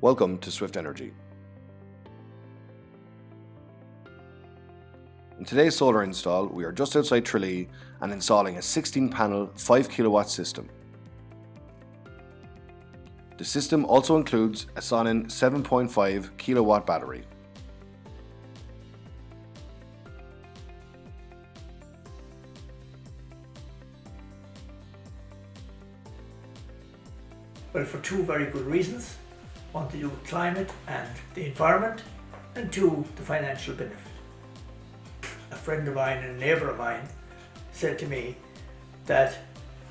Welcome to Swift Energy. In today's solar install, we are just outside Tralee and installing a 16-panel 5 kilowatt system. The system also includes a Sonnen 7.5 kilowatt battery. Well, for two very good reasons. One, to do with climate and the environment, and two, the financial benefit. A friend of mine and a neighbour of mine said to me that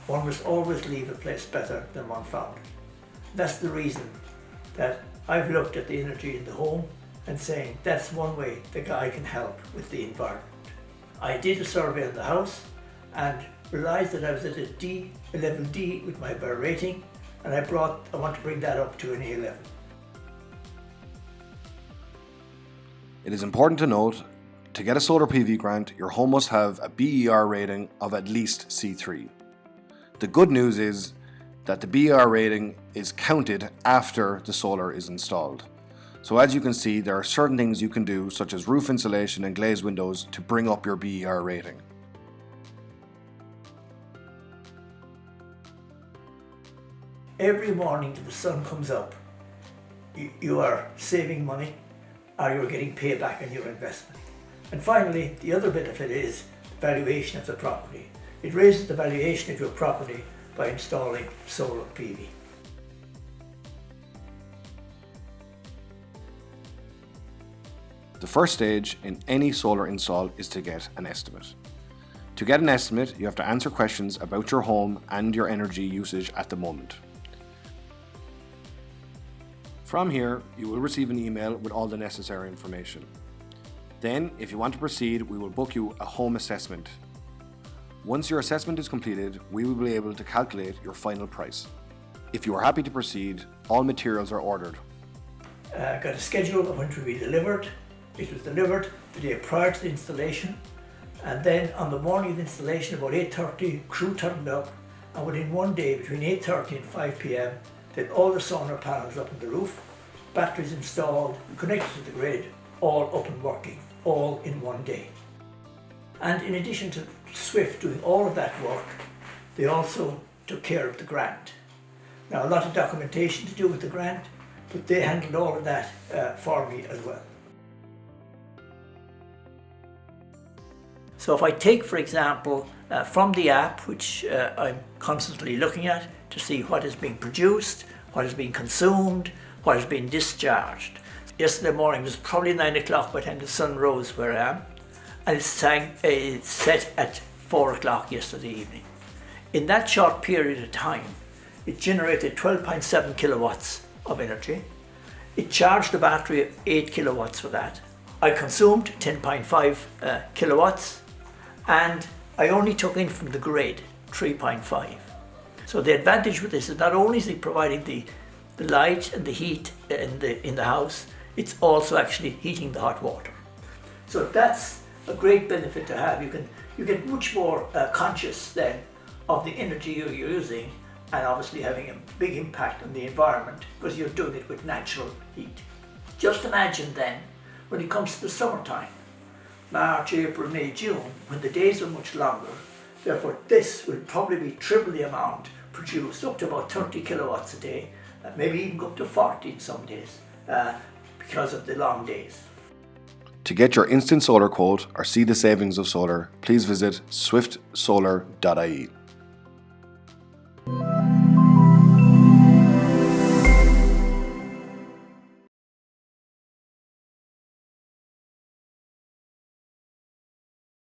one must always leave a place better than one found it. That's the reason that I've looked at the energy in the home and saying that's one way the guy can help with the environment. I did a survey of the house and realised that I was at a level D with my BER rating, and I want to bring that up to an A level. It is important to note, to get a solar PV grant, your home must have a BER rating of at least C3. The good news is that the BER rating is counted after the solar is installed. So as you can see, there are certain things you can do, such as roof insulation and glazed windows, to bring up your BER rating. Every morning that the sun comes up, you are saving money or you're getting payback on your investment. And finally, the other benefit is the valuation of the property. It raises the valuation of your property by installing solar PV. The first stage in any solar install is to get an estimate. To get an estimate, you have to answer questions about your home and your energy usage at the moment. From here, you will receive an email with all the necessary information. Then, if you want to proceed, we will book you a home assessment. Once your assessment is completed, we will be able to calculate your final price. If you are happy to proceed, all materials are ordered. Got a schedule of when it will be delivered. It was delivered the day prior to the installation, and then on the morning of the installation, about 8:30, crew turned up, and within one day, between 8:30 and 5 p.m, then all the solar panels up on the roof, batteries installed, connected to the grid, all up and working, all in one day. And in addition to Swift doing all of that work, they also took care of the grant. Now, a lot of documentation to do with the grant, but they handled all of that for me as well. So if I take, for example, from the app, which I'm constantly looking at to see what is being produced, what is being consumed, what is being discharged. Yesterday morning was probably 9 o'clock by the time the sun rose where I am, and it's set at 4 o'clock yesterday evening. In that short period of time, it generated 12.7 kilowatts of energy. It charged the battery at 8 kilowatts for that. I consumed 10.5 kilowatts, and I only took in from the grid 3.5. So the advantage with this is not only is it providing the light and the heat in the house, it's also actually heating the hot water. So that's a great benefit to have. You get much more conscious then of the energy you're using, and obviously having a big impact on the environment because you're doing it with natural heat. Just imagine then when it comes to the summertime, March, April, May, June, when the days are much longer. Therefore, this will probably be triple the amount produced, up to about 30 kilowatts a day, maybe even up to 40 in some days, because of the long days. To get your instant solar quote or see the savings of solar, please visit swiftsolar.ie.